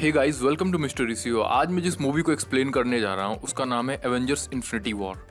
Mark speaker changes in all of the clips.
Speaker 1: Hey guys, welcome to mister रिसीओ। आज मैं जिस मूवी को एक्सप्लेन करने जा रहा हूँ उसका नाम है एवेंजर्स इन्फिनिटी वॉर।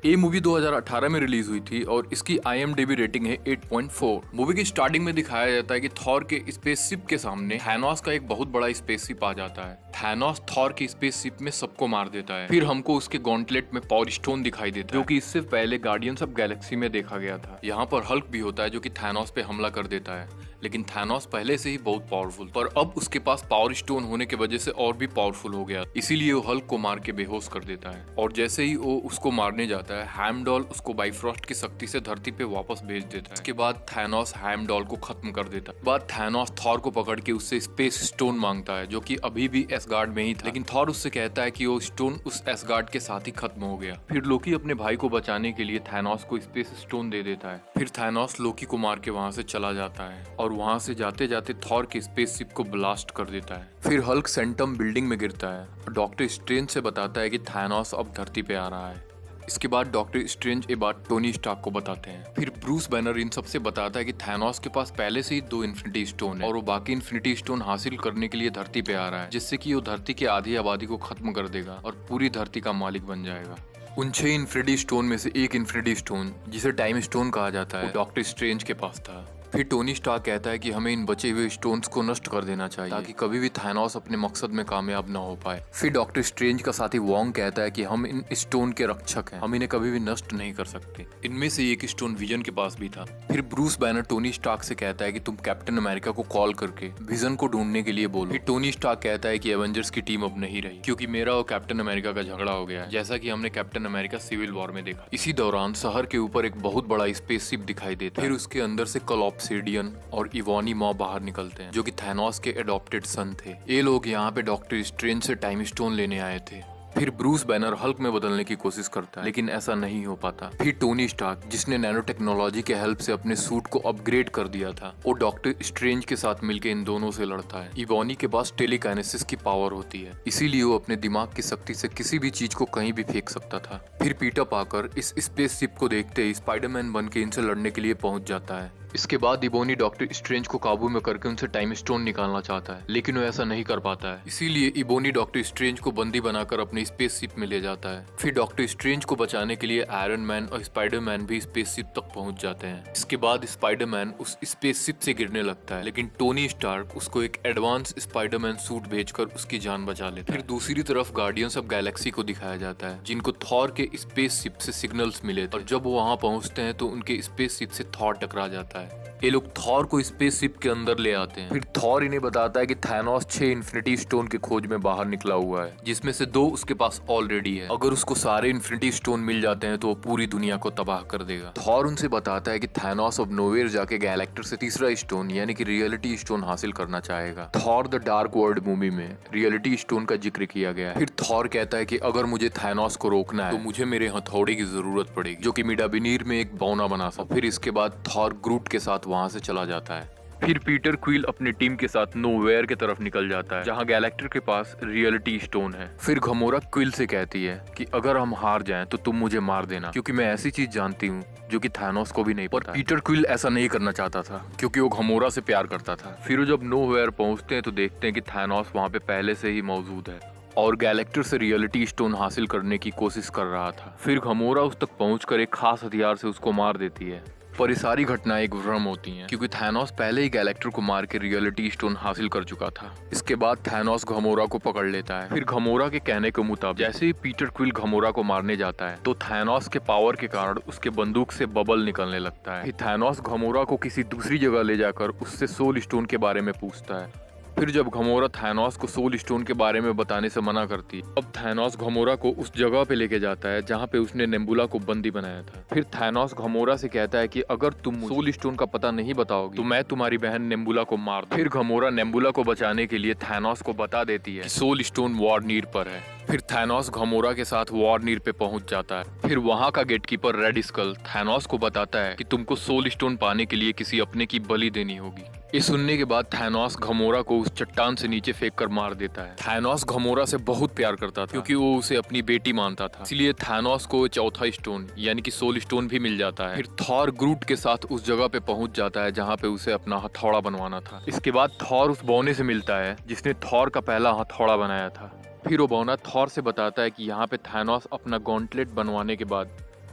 Speaker 1: ये मूवी 2018 में रिलीज हुई थी और इसकी IMDb रेटिंग है 8.4। मूवी की स्टार्टिंग में दिखाया जाता है कि थॉर के स्पेसशिप के सामने थैनोस का एक बहुत बड़ा स्पेसशिप आ जाता है। थैनोस थॉर के स्पेसशिप में सबको मार देता है। फिर हमको उसके गॉन्टलेट में पावर स्टोन दिखाई देता है, जो कि इससे पहले गार्डियंस ऑफ गैलेक्सी में देखा गया था। यहाँ पर हल्क भी होता है जो कि थैनोस पे हमला कर देता है, लेकिन थैनोस पहले से ही बहुत पावरफुल, पर अब उसके पास पावर स्टोन होने की वजह से और भी पावरफुल हो गया। इसीलिए वो हल्क को मार के बेहोश कर देता है। और जैसे ही वो उसको मारने जाता है, हैमडॉल उसको बाइफ्रॉस्ट की शक्ति से धरती पे वापस भेज देता है। इसके बाद थैनोस हैमडॉल को खत्म कर देता है। बाद थैनोस थॉर को पकड़ के उससे स्पेस स्टोन मांगता है, जो कि अभी भी एसगार्ड में ही था, लेकिन थॉर उससे कहता है कि वो स्टोन उस एसगार्ड के साथ ही खत्म हो गया। फिर लोकी अपने भाई को बचाने के लिए थैनोस को स्पेस स्टोन दे देता है। फिर थैनोस लोकी को मार के वहां से चला जाता है और वहां से जाते जाते थॉर के स्पेसशिप को ब्लास्ट कर देता है। फिर हल्क सेंटम बिल्डिंग में गिरता है और डॉक्टर स्ट्रेंज से बताता है कि थैनोस अब धरती पे आ रहा है। इसके बाद डॉक्टर स्ट्रेंज ये बात टोनी स्टार्क को बताते हैं। फिर ब्रूस बैनर इन सबसे बताता है कि थैनोस के पास पहले से ही 2 इन्फिनिटी स्टोन है और वो बाकी इन्फिनिटी स्टोन हासिल करने के लिए धरती पे आ रहा है, जिससे कि वो धरती की आधी आबादी को खत्म कर देगा और पूरी धरती का मालिक बन जाएगा। उन 6 इन्फिनिटी स्टोन में से एक इन्फिनिटी स्टोन, जिसे टाइम स्टोन कहा जाता है, डॉक्टर स्ट्रेंज के पास था। फिर टोनी स्टार्क कहता है कि हमें इन बचे हुए स्टोन्स को नष्ट कर देना चाहिए, ताकि कभी भी थैनोस अपने मकसद में कामयाब ना हो पाए। फिर डॉक्टर स्ट्रेंज का साथी वोंग कहता है कि हम इन स्टोन के रक्षक हैं, हम इन्हें कभी भी नष्ट नहीं कर सकते। इनमें से एक स्टोन विजन के पास भी था। फिर ब्रूस बैनर टोनी स्टार्क से कहता है कि तुम कैप्टन अमेरिका को कॉल करके विजन को ढूंढने के लिए बोलो। फिर टोनी स्टार्क कहता है कि एवेंजर्स की टीम अब नहीं रही, क्योंकि मेरा और कैप्टन अमेरिका का झगड़ा हो गया है, जैसा कि हमने कैप्टन अमेरिका सिविल वॉर में देखा। इसी दौरान शहर के ऊपर एक बहुत बड़ा स्पेसशिप दिखाई देता है। फिर उसके अंदर से कॉलॉप्सिडियन और इवोनी मॉ बाहर निकलते हैं, जो कि थैनोस के एडॉप्टेड सन थे। ये लोग यहाँ पे डॉक्टर स्ट्रेंज से टाइम स्टोन लेने आए थे। फिर ब्रूस बैनर हल्क में बदलने की कोशिश करता है, लेकिन ऐसा नहीं हो पाता। फिर टोनी स्टार्क, जिसने नैनो टेक्नोलॉजी के हेल्प से अपने सूट को अपग्रेड कर दिया था, वो डॉक्टर स्ट्रेंज के साथ मिलकर इन दोनों से लड़ता है। इवोनी के पास टेलीकाइनेसिस की पावर होती है, इसीलिए वो अपने दिमाग की शक्ति से किसी भी चीज को कहीं भी फेंक सकता था। फिर पीटर पार्कर इस स्पेसशिप को देखते ही स्पाइडरमैन बन के इनसे लड़ने के लिए पहुंच जाता है। इसके बाद इबोनी डॉक्टर स्ट्रेंज को काबू में करके उनसे टाइम स्टोन निकालना चाहता है, लेकिन वो ऐसा नहीं कर पाता है। इसीलिए इबोनी डॉक्टर स्ट्रेंज को बंदी बनाकर अपने स्पेसशिप में ले जाता है। फिर डॉक्टर स्ट्रेंज को बचाने के लिए आयरन मैन और स्पाइडरमैन भी स्पेसशिप तक पहुंच जाते हैं। इसके बाद स्पाइडरमैन उस स्पेसशिप से गिरने लगता है, लेकिन टोनी स्टार्क उसको एक एडवांस स्पाइडरमैन सूट भेजकर उसकी जान बचा लेता है। फिर दूसरी तरफ गार्डियंस ऑफ गैलेक्सी को दिखाया जाता है, जिनको थॉर के स्पेसशिप से सिग्नल्स मिले थे, और जब वो वहां पहुंचते हैं तो उनके स्पेसशिप से थॉर टकरा जाता है। ये लोग थॉर को स्पेसशिप के अंदर ले आते हैं। फिर थॉर इन्हें बताता है कि थैनोस 6 इन्फिनिटी स्टोन के खोज में बाहर निकला हुआ है, जिसमें से 2 उसके पास ऑलरेडी है। अगर उसको सारे इन्फिनिटी स्टोन मिल जाते हैं तो वो पूरी दुनिया को तबाह कर देगा। थॉर उनसे बताता है कि थैनोस अब नोवेयर जाके गैलेक्टर से तीसरा स्टोन यानी कि रियलिटी स्टोन हासिल करना चाहेगा। Thor the dark world movie में रियलिटी स्टोन का जिक्र किया गया है। फिर थॉर कहता है कि अगर मुझे थैनोस को रोकना है तो मुझे मेरे हथौड़े की जरूरत पड़ेगी, जो कि मिडाबिनीर में एक बौना बना सकता। फिर इसके बाद थॉर ग्रूट के साथ वहां से चला जाता है। फिर पीटर क्विल अपनी टीम के साथ नोवेयर की तरफ निकल जाता है, जहां गैलेक्टर के पास रियलिटी स्टोन है। फिर घमोरा क्विल से कहती है कि अगर हम हार जाएं तो तुम मुझे मार देना, क्योंकि मैं ऐसी चीज जानती हूँ जो कि थैनोस को भी नहीं पता। पीटर क्विल ऐसा नहीं करना चाहता था, क्योंकि वो घमोरा से प्यार करता था। फिर वो जब नोवेयर पहुंचते हैं तो देखते हैं कि थैनोस वहां पे पहले से ही मौजूद है और गैलेक्टर से रियलिटी स्टोन हासिल करने की कोशिश कर रहा था। फिर घमोरा उस तक पहुंचकर एक खास हथियार से उसको मार देती है। पर ये सारी घटनाएं एक भ्रम होती हैं, क्योंकि थैनोस पहले ही गैलेक्टर को मार के रियलिटी स्टोन हासिल कर चुका था। इसके बाद थैनोस घमोरा को पकड़ लेता है। फिर घमोरा के कहने के मुताबिक जैसे ही पीटर क्विल घमोरा को मारने जाता है तो थैनोस के पावर के कारण उसके बंदूक से बबल निकलने लगता है। फिर थैनोस घमोरा को किसी दूसरी जगह ले जाकर उससे सोल स्टोन के बारे में पूछता है। फिर जब घमोरा थैनोस को सोल स्टोन के बारे में बताने से मना करती, अब थैनोस घमोरा को उस जगह पे लेके जाता है जहाँ पे उसने नेबुला को बंदी बनाया था। फिर थैनोस घमोरा से कहता है कि अगर तुम सोल स्टोन का पता नहीं बताओगी तो मैं तुम्हारी बहन नेबुला को मार दूं। फिर घमोरा नेबुला को बचाने के लिए थैनोस को बता देती है कि सोल स्टोन वॉर्निर पर है। फिर थैनोस घमोरा के साथ वॉर्निर पे पहुंच जाता है। फिर वहां का गेटकीपर रेड स्कल थैनोस को बताता है कि तुमको सोल स्टोन पाने के लिए किसी अपने की बलि देनी होगी। ये सुनने के बाद थैनोस घमोरा को उस चट्टान से नीचे फेंक कर मार देता है। थैनोस घमोरा से बहुत प्यार करता था क्योंकि वो उसे अपनी बेटी मानता था, इसलिए थैनोस को चौथा स्टोन यानी कि सोल स्टोन भी मिल जाता है। फिर थॉर ग्रूट के साथ उस जगह पे पहुंच जाता है जहाँ पे उसे अपना हथौड़ा बनवाना था। इसके बाद थॉर उस बौने से मिलता है जिसने थॉर का पहला हथौड़ा बनाया था। फिर वो बौना थॉर से बताता है कि यहाँ पे थैनोस अपना गॉन्टलेट बनवाने के बाद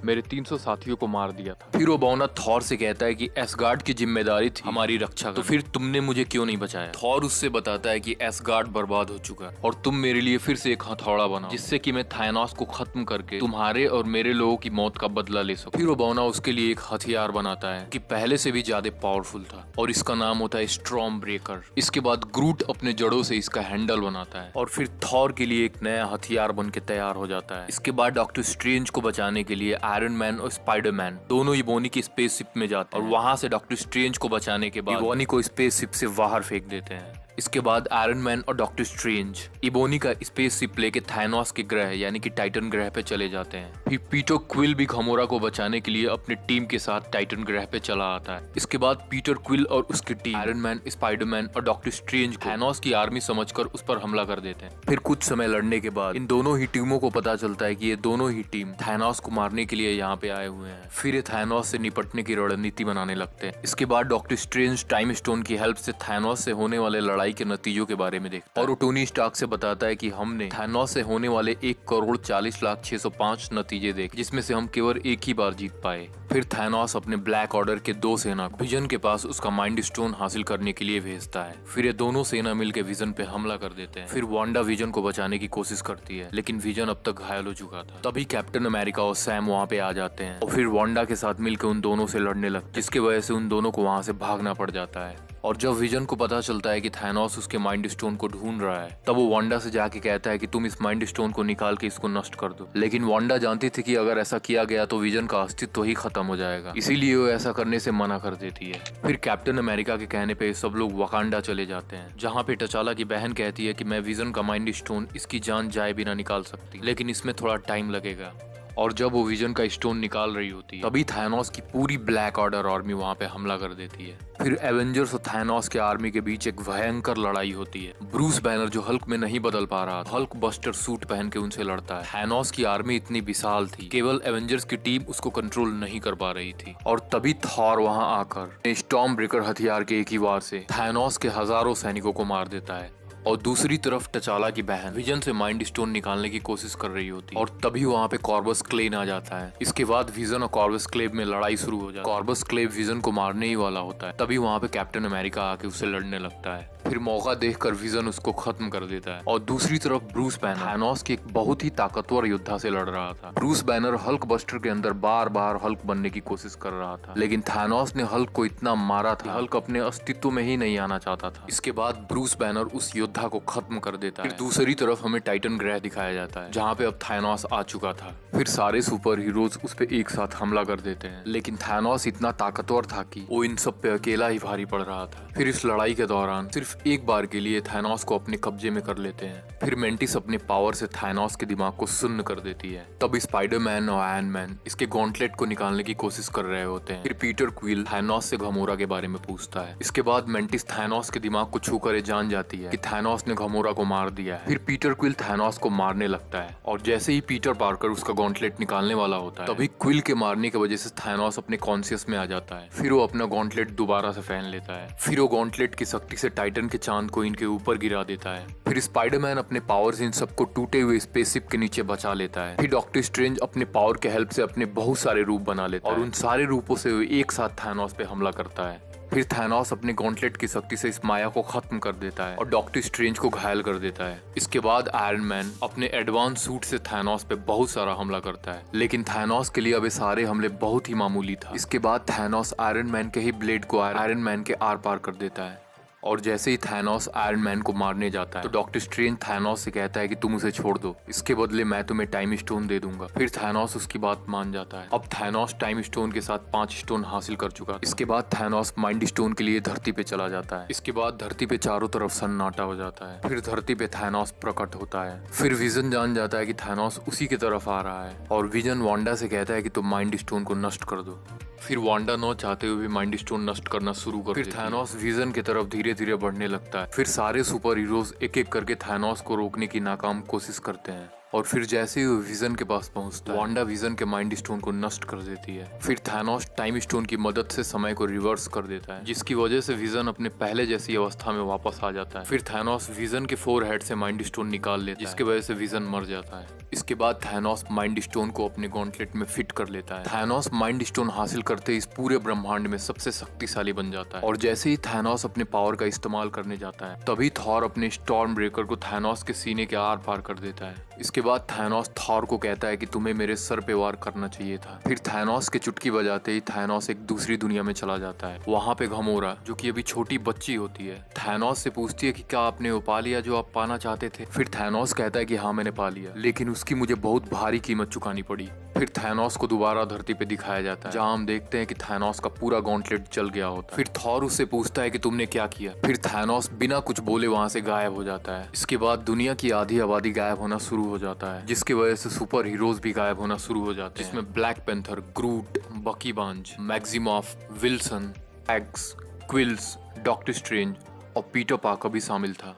Speaker 1: मेरे 300 साथियों को मार दिया था। फिर वो बौना थॉर से कहता है कि एसगार्ड की जिम्मेदारी थी हमारी रक्षा करना, तो फिर तुमने मुझे क्यों नहीं बचाया। थॉर उससे बताता है कि एसगार्ड बर्बाद हो चुका है और तुम मेरे लिए फिर से एक हथौड़ा बनाओ जिससे कि मैं थैनोस को खत्म करके तुम्हारे और मेरे लोगों की मौत का बदला ले सकूं। फिर वो बौना उसके लिए एक हथियार बनाता है कि पहले से भी ज्यादा पावरफुल था और इसका नाम होता है स्टॉर्म ब्रेकर। इसके बाद ग्रूट अपने जड़ों से इसका हैंडल बनाता है और फिर थॉर के लिए एक नया हथियार बन के तैयार हो जाता है। इसके बाद डॉक्टर स्ट्रेंज को बचाने के लिए आयरन मैन और स्पाइडरमैन दोनों इबोनी की स्पेसशिप में जाते हैं और वहां से डॉक्टर स्ट्रेंज को बचाने के बाद इबोनी को स्पेसशिप से बाहर फेंक देते हैं। इसके बाद आयरन मैन और डॉक्टर स्ट्रेंज इबोनी का स्पेसशिप लेके थैनोस के ग्रह यानी कि टाइटन ग्रह पे चले जाते हैं। फिर पीटर क्विल भी घमोरा को बचाने के लिए अपनी टीम के साथ टाइटन ग्रह पे चला आता है। इसके बाद पीटर क्विल और उसकी टीम आयरन मैन, स्पाइडरमैन और डॉक्टर स्ट्रेंज को थैनोस की आर्मी समझकर उस पर हमला कर देते हैं। फिर कुछ समय लड़ने के बाद इन दोनों ही टीमों को पता चलता है कि ये दोनों ही टीम थैनोस को मारने के लिए यहाँ पे आए हुए हैं। फिर ये थैनोस से निपटने की रणनीति बनाने लगते हैं। इसके बाद डॉक्टर स्ट्रेंज टाइम स्टोन की हेल्प से थैनोस से होने वाले लड़ाई के नतीजों के बारे में देखता है और टोनी स्टार्क से बताता है कि हमने थैनोस से होने वाले 1,40,06,05 नतीजे देखे जिसमें से हम केवल एक ही बार जीत पाए। फिर थैनोस अपने ब्लैक ऑर्डर के 2 सेना को विजन के पास उसका माइंड स्टोन हासिल करने के लिए भेजता है। फिर ये दोनों सेना मिलकर विजन पे हमला कर देते हैं। फिर वांडा विजन को बचाने की कोशिश करती है लेकिन विजन अब तक घायल हो चुका था। तभी कैप्टन अमेरिका और सैम वहाँ पे आ जाते हैं और फिर वांडा के साथ मिलकर उन दोनों से लड़ने लगते जिसकी वजह से उन दोनों को वहाँ से भागना पड़ जाता है। और जब विजन को पता चलता है कि थैनोस उसके माइंड स्टोन को ढूंढ रहा है तब वो वांडा से जाके कहता है कि तुम इस माइंड स्टोन को निकाल के इसको नष्ट कर दो। लेकिन वांडा जानती थी कि अगर ऐसा किया गया तो विजन का अस्तित्व ही खत्म हो जाएगा, इसीलिए वो ऐसा करने से मना कर देती है। फिर कैप्टन अमेरिका के कहने पे सब लोग वकांडा चले जाते हैं जहाँ पे टचाला की बहन कहती है कि मैं विजन का माइंड स्टोन इसकी जान जाए बिना निकाल सकती, लेकिन इसमें थोड़ा टाइम लगेगा। और जब वो विजन का स्टोन निकाल रही होती है तभी थैनोस की पूरी ब्लैक ऑर्डर आर्मी वहाँ पे हमला कर देती है। फिर एवेंजर्स और थैनोस के आर्मी के बीच एक भयंकर लड़ाई होती है। ब्रूस बैनर जो हल्क में नहीं बदल पा रहा था हल्क बस्टर सूट पहन के उनसे लड़ता है। थैनोस की आर्मी इतनी विशाल थी केवल एवेंजर्स की टीम उसको कंट्रोल नहीं कर पा रही थी और तभी थॉर वहाँ आकर स्टॉर्म ब्रेकर हथियार के एक ही वार से थैनोस के हजारों सैनिकों को मार देता है। और दूसरी तरफ टचाला की बहन विजन से माइंड स्टोन निकालने की कोशिश कर रही होती है और तभी वहाँ पे कॉर्बस क्लेन आ जाता है। इसके बाद विजन और कॉर्बस क्लेव में लड़ाई शुरू हो जाती है। कॉर्बस क्लेव विजन को मारने ही वाला होता है तभी वहाँ पे कैप्टन अमेरिका आके उससे लड़ने लगता है। फिर मौका देखकर विजन उसको खत्म कर देता है और दूसरी तरफ ब्रूस बैनर थैनोस के एक बहुत ही ताकतवर योद्धा से लड़ रहा था। ब्रूस बैनर हल्क बस्टर के अंदर बार बार हल्क बनने की कोशिश कर रहा था लेकिन थैनोस ने हल्क को इतना मारा था हल्क अपने अस्तित्व में ही नहीं आना चाहता था। इसके बाद ब्रूस बैनर उस योद्धा को खत्म कर देता है। फिर दूसरी तरफ हमें टाइटन ग्रह दिखाया जाता है जहाँ पे अब थैनोस आ चुका था। फिर सारे सुपर हीरोज उस पे एक साथ हमला कर देते हैं लेकिन थैनोस इतना ताकतवर था कि वो इन सब पे अकेला ही भारी पड़ रहा था। फिर इस लड़ाई के दौरान सिर्फ एक बार के लिए थैनोस को अपने कब्जे में कर लेते हैं। फिर मेंटिस अपने पावर से थैनोस के दिमाग को सुन्न कर देती है। तब स्पाइडरमैन और आयरन मैन इसके गॉन्टलेट को निकालने की कोशिश कर रहे होते हैं। फिर पीटर क्विल थैनोस से घमोरा के बारे में पूछता है। इसके बाद मेंटिस थैनोस के दिमाग को छू कर जान जाती है कि थैनोस ने घमोरा को मार दिया है। फिर पीटर क्विल थैनोस को मारने लगता है और जैसे ही पीटर पार्कर उसका गॉन्टलेट निकालने वाला होता है तभी क्विल के मारने की वजह से थैनोस अपने कॉन्शियस में आ जाता है। फिर वो अपना गॉन्टलेट दोबारा से पहन लेता है। फिर वो गॉन्टलेट की शक्ति से टाइटन के चांद को इनके ऊपर गिरा देता है। फिर स्पाइडरमैन अपने पावर से इन सबको टूटे हुए स्पेसशिप के नीचे बचा लेता है। फिर डॉक्टर स्ट्रेंज अपने पावर के हेल्प से अपने बहुत सारे रूप बना लेता है और उन सारे रूपों से एक साथ थैनोस पे हमला करता है। फिर थैनोस अपने गॉन्टलेट की शक्ति से इस माया को खत्म कर देता है और डॉक्टर स्ट्रेंज को घायल कर देता है। इसके बाद आयरन मैन अपने एडवांस सूट से थैनोस पे बहुत सारा हमला करता है लेकिन थैनोस के लिए अब ये सारे हमले बहुत ही मामूली था। इसके बाद थैनोस आयरन मैन के ही ब्लेड को आयरन मैन के आर पार कर देता है और जैसे ही थैनोस आयरन मैन को मारने जाता है तो डॉक्टर स्ट्रेंज थैनोस से कहता है कि तुम उसे छोड़ दो, इसके बदले मैं तुम्हें टाइम स्टोन दे दूंगा। फिर थैनोस उसकी बात मान जाता है। अब थैनोस टाइम स्टोन के साथ 5 स्टोन हासिल कर चुका था। इसके बाद थैनोस माइंड स्टोन के लिए धरती पे चला जाता है। इसके बाद धरती पे चारों तरफ सन्नाटा हो जाता है। फिर धरती पे थैनोस प्रकट होता है। फिर विजन जान जाता है कि थैनोस उसी की तरफ आ रहा है और विजन वांडा से कहता है कि तुम माइंड स्टोन को नष्ट कर दो। फिर वांडा न चाहते हुए भी माइंड स्टोन नष्ट करना शुरू कर फिर थैनोस विजन की तरफ धीरे धीरे बढ़ने लगता है। फिर सारे सुपर हीरोज एक एक करके थैनोस को रोकने की नाकाम कोशिश करते हैं और फिर जैसे ही वो विजन के पास पहुंचता है वांडा विजन के माइंड स्टोन को नष्ट कर देती है। फिर थैनोस टाइम स्टोन की मदद से समय को रिवर्स कर देता है, जिसकी वजह से विजन अपने पहले जैसी अवस्था में वापस आ जाता है। फिर थैनोस विजन के फोरहेड से माइंड स्टोन निकाल लेता है, जिसकी वजह से विजन मर जाता है। इसके बाद थैनोस माइंड स्टोन को अपने गॉन्टलेट में फिट कर लेता है। थैनोस माइंड स्टोन हासिल करते इस पूरे ब्रह्मांड में सबसे शक्तिशाली बन जाता है। और जैसे ही थैनोस अपने पावर का इस्तेमाल करने जाता है तभी थॉर अपने स्टॉर्म ब्रेकर को थैनोस के सीने के आर पार कर देता है। इसके बाद थैनोस थॉर को कहता है कि तुम्हें मेरे सर पे वार करना चाहिए था। फिर थैनोस के चुटकी बजाते ही थैनोस एक दूसरी दुनिया में चला जाता है। वहाँ पे गमोरा जो कि अभी छोटी बच्ची होती है थैनोस से पूछती है कि क्या आपने वो पा लिया जो आप पाना चाहते थे। फिर थैनोस कहता है कि हाँ मैंने पा लिया, लेकिन उसकी मुझे बहुत भारी कीमत चुकानी पड़ी। फिर थैनोस को दोबारा धरती पे दिखाया जाता है जहाँ हम देखते हैं कि थैनोस का पूरा गॉन्टलेट जल गया होता है। फिर थॉर उससे पूछता है कि तुमने क्या किया। फिर थैनोस बिना कुछ बोले वहाँ से गायब हो जाता है। इसके बाद दुनिया की आधी आबादी गायब होना शुरू हो जाता है, जिसकी वजह से सुपर हीरोज भी गायब होना शुरू हो जाते हैं, जिसमें ब्लैक पैंथर, ग्रूट, बकी बांज, Maximoff, Wilson, x, quills, doctor strange और पीटर पार्कर भी शामिल था।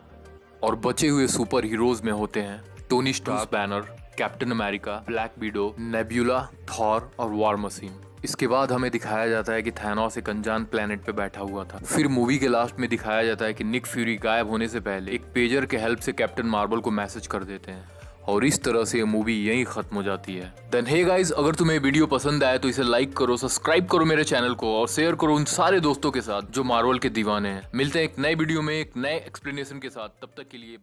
Speaker 1: और बचे हुए सुपर हीरोज में होते हैं Tony Stark, Banner, Captain America, Black Widow, Nebula, Thor और वॉर मशीन। इसके बाद हमें दिखाया जाता है कि थैनोस एक अनजान प्लेनेट पे बैठा हुआ था। फिर मूवी के लास्ट में दिखाया जाता है कि निक फ्यूरी गायब होने से पहले एक पेजर के हेल्प से कैप्टन मार्वल को मैसेज कर देते हैं और इस तरह से ये मूवी यहीं खत्म हो जाती है। देन हे गाइस, अगर तुम्हें वीडियो पसंद आए तो इसे लाइक करो, सब्सक्राइब करो मेरे चैनल को और शेयर करो उन सारे दोस्तों के साथ जो मार्वल के दीवाने हैं। मिलते हैं एक नए वीडियो में एक नए एक्सप्लेनेशन के साथ, तब तक के लिए